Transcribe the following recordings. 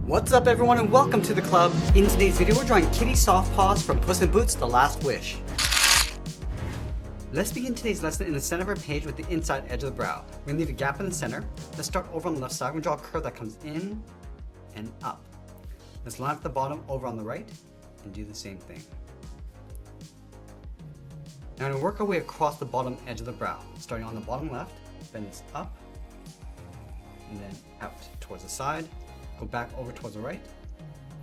What's up everyone and welcome to the club. In today's video we're drawing Kitty Soft Paws from Puss N Boots The Last Wish. Let's begin today's lesson in the center of our page with the inside edge of the brow. We're going to leave a gap in the center. Let's start over on the left side. We're going to draw a curve that comes in and up. Let's line up the bottom over on the right and do the same thing. Now we're going to work our way across the bottom edge of the brow. Starting on the bottom left, bend this up and then out towards the side. Go back over towards the right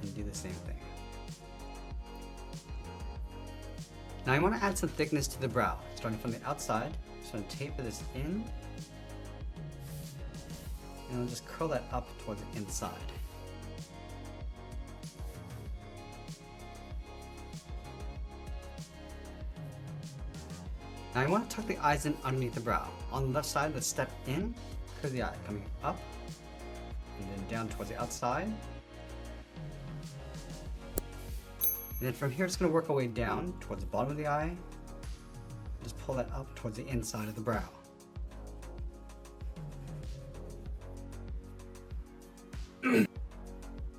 and do the same thing. Now I want to add some thickness to the brow. Starting from the outside, just want to taper this in and I'll just curl that up towards the inside. Now I want to tuck the eyes in underneath the brow. On the left side, let's step in, curve the eye, coming up and then down towards the outside. And then from here, it's going to work our way down towards the bottom of the eye. Just pull that up towards the inside of the brow.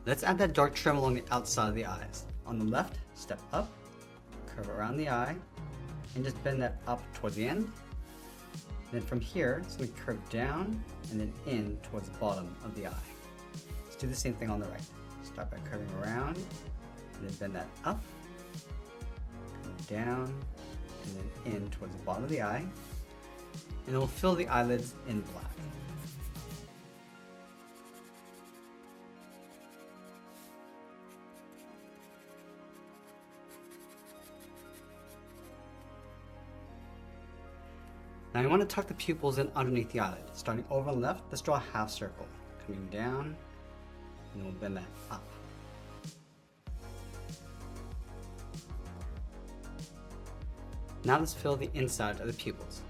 Let's add that dark trim along the outside of the eyes. On the left, step up, curve around the eye, and just bend that up towards the end. Then from here, it's going to curve down and then in towards the bottom of the eye. Let's do the same thing on the right. Start by curving around and then bend that up, down, and then in towards the bottom of the eye. And we'll fill the eyelids in black. Now I want to tuck the pupils in underneath the eyelid. Starting over on the left, let's draw a half circle. Coming down, and we'll bend that up. Now let's fill the inside of the pupils.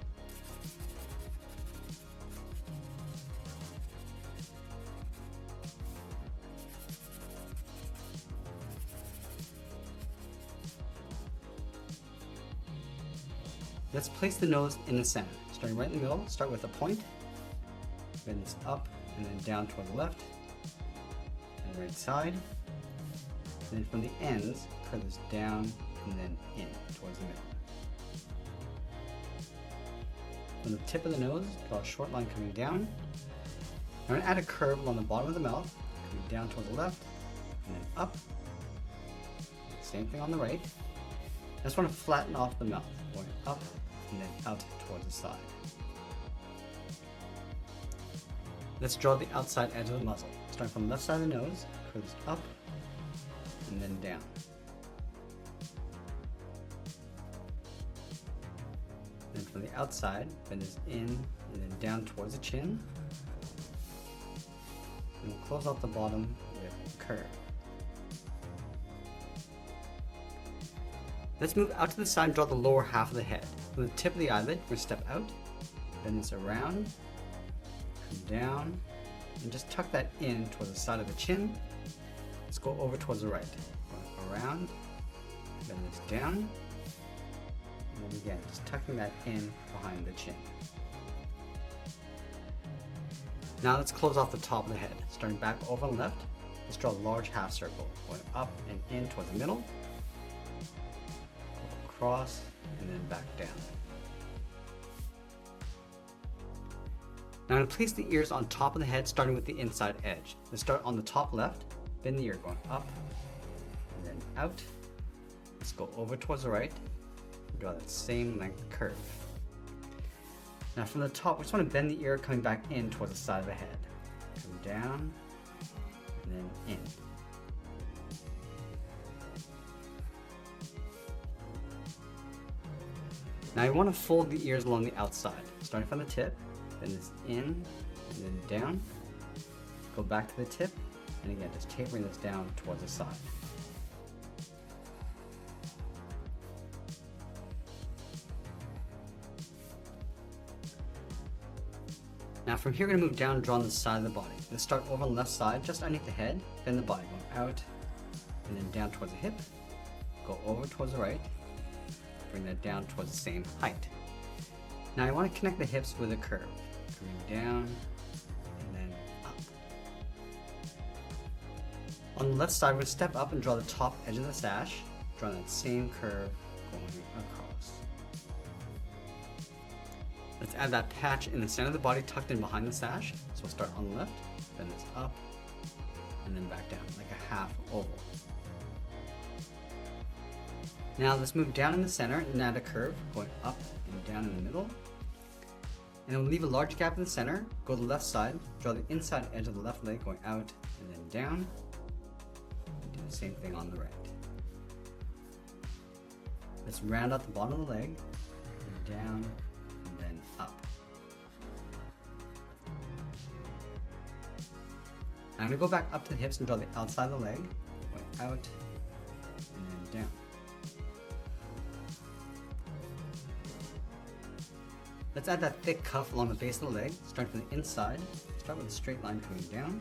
Let's place the nose in the center. Starting right in the middle, start with a point, bend this up and then down toward the left and right side. And then from the ends, curve this down and then in towards the middle. From the tip of the nose, draw a short line coming down. I'm going to add a curve along the bottom of the mouth, coming down toward the left and then up. Same thing on the right. I just want to flatten off the mouth, going up and then out towards the side. Let's draw the outside edge of the muzzle. Starting from the left side of the nose, curve this up and then down. Then from the outside, bend this in and then down towards the chin. And we'll close off the bottom with a curve. Let's move out to the side and draw the lower half of the head. From the tip of the eyelid, we're going to step out, bend this around, come down, and just tuck that in towards the side of the chin. Let's go over towards the right. Going around, bend this down, and then again, just tucking that in behind the chin. Now let's close off the top of the head. Starting back over on the left, let's draw a large half circle, going up and in towards the middle, across, and then back down. Now I'm going to place the ears on top of the head, starting with the inside edge. Let's start on the top left, bend the ear going up, and then out. Let's go over towards the right, and draw that same length curve. Now from the top, we just want to bend the ear coming back in towards the side of the head. Come down, and then in. Now I want to fold the ears along the outside. Starting from the tip, bend this in and then down. Go back to the tip, and again, just tapering this down towards the side. Now from here, we're going to move down and draw on the side of the body. Let's start over on the left side, just underneath the head, bend the body, going out, and then down towards the hip. Go over towards the right. Bring that down towards the same height. Now I want to connect the hips with a curve. Coming down and then up. On the left side, we're going to step up and draw the top edge of the sash, draw that same curve going across. Let's add that patch in the center of the body tucked in behind the sash. So we'll start on the left, bend this up, and then back down like a half oval. Now let's move down in the center and add a curve going up and down in the middle. And we'll leave a large gap in the center, go to the left side, draw the inside edge of the left leg going out and then down. And do the same thing on the right. Let's round out the bottom of the leg, and down and then up. I'm going to go back up to the hips and draw the outside of the leg, going out and then down. Let's add that thick cuff along the base of the leg, starting from the inside. Start with a straight line coming down.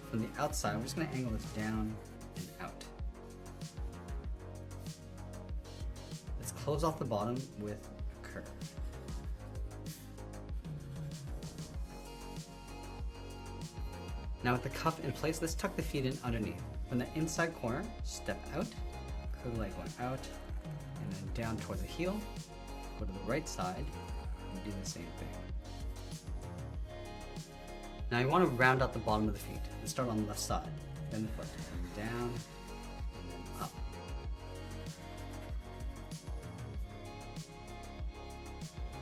From the outside, we're just going to angle this down and out. Let's close off the bottom with a curve. Now with the cuff in place, let's tuck the feet in underneath. From the inside corner, step out, curve the leg going out, and then down towards the heel. Go to the right side and do the same thing. Now you want to round out the bottom of the feet. Let's start on the left side. Bend the foot, and down, and then up.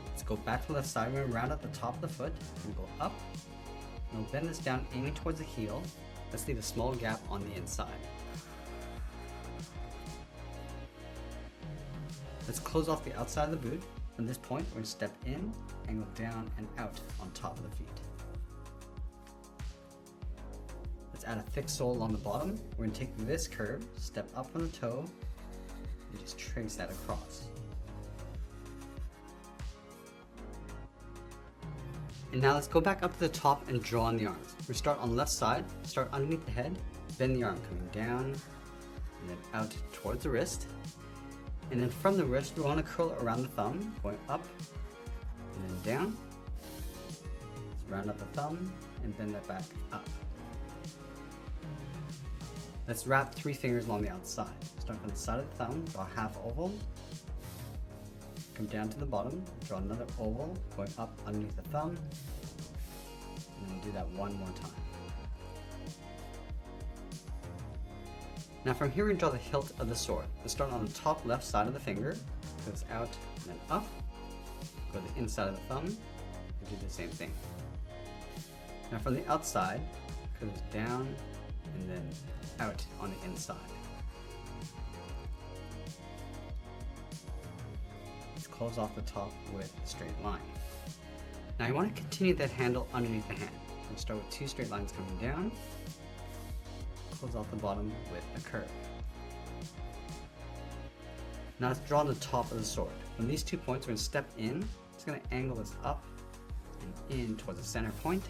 Let's go back to the left side. We're going to round out the top of the foot and go up. And we'll bend this down, aiming towards the heel. Let's leave a small gap on the inside. Let's close off the outside of the boot. From this point, we're going to step in, angle down and out on top of the feet. Let's add a thick sole along the bottom. We're going to take this curve, step up from the toe, and just trace that across. And now let's go back up to the top and draw on the arms. We start on the left side, start underneath the head, bend the arm coming down, and then out towards the wrist. And then from the wrist, we want to curl it around the thumb, going up and then down. Let's round up the thumb and bend that back up. Let's wrap 3 fingers along the outside. Start from the side of the thumb, draw a half oval. Come down to the bottom, draw another oval, going up underneath the thumb. And then do that one more time. Now from here we draw the hilt of the sword. Let's start on the top left side of the finger, goes out and then up, go to the inside of the thumb, and do the same thing. Now from the outside, goes down and then out on the inside. Let's close off the top with a straight line. Now you want to continue that handle underneath the hand. We'll start with 2 straight lines coming down, close off the bottom with a curve. Now let's draw the top of the sword. From these 2 points, we're going to step in. It's going to angle this up and in towards the center point,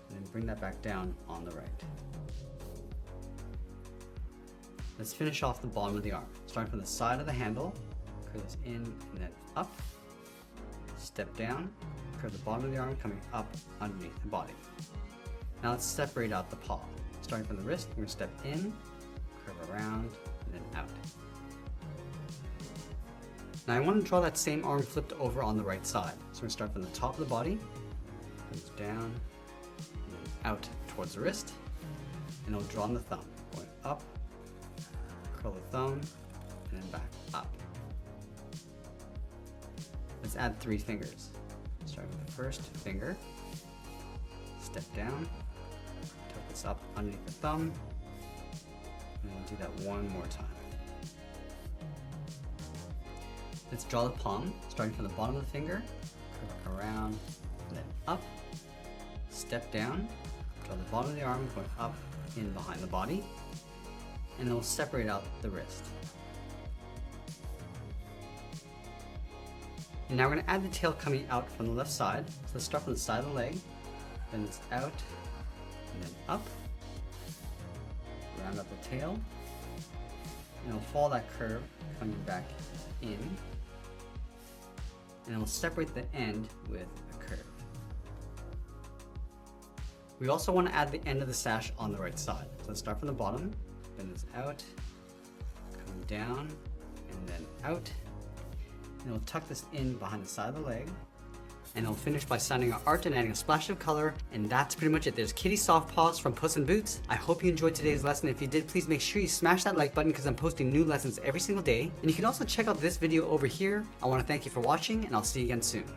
and then bring that back down on the right. Let's finish off the bottom of the arm. Starting from the side of the handle, curve this in and then up, step down, curve the bottom of the arm coming up underneath the body. Now let's separate out the paw. Starting from the wrist, we're going to step in, curve around, and then out. Now I want to draw that same arm flipped over on the right side. So we're going to start from the top of the body, goes down, and then out towards the wrist, and then we'll draw on the thumb, going up, curl the thumb, and then back up. Let's add 3 fingers. Start with the first finger, step down, tuck this up underneath the thumb, and we'll do that one more time. Let's draw the palm, starting from the bottom of the finger, curve it around, and then up, step down, draw the bottom of the arm going up in behind the body, and then we'll separate out the wrist. And now we're going to add the tail coming out from the left side. So let's start from the side of the leg, then it's out, and then up, round up the tail, and we'll follow that curve coming back in, and then we'll separate the end with a curve. We also want to add the end of the sash on the right side. So let's start from the bottom, bend this out, come down, and then out. And we'll tuck this in behind the side of the leg. And I'll finish by signing our art and adding a splash of color, and that's pretty much it. There's Kitty Soft Paws from Puss N Boots. I hope you enjoyed today's lesson. If you did, please make sure you smash that like button because I'm posting new lessons every single day. And you can also check out this video over here. I want to thank you for watching, and I'll see you again soon.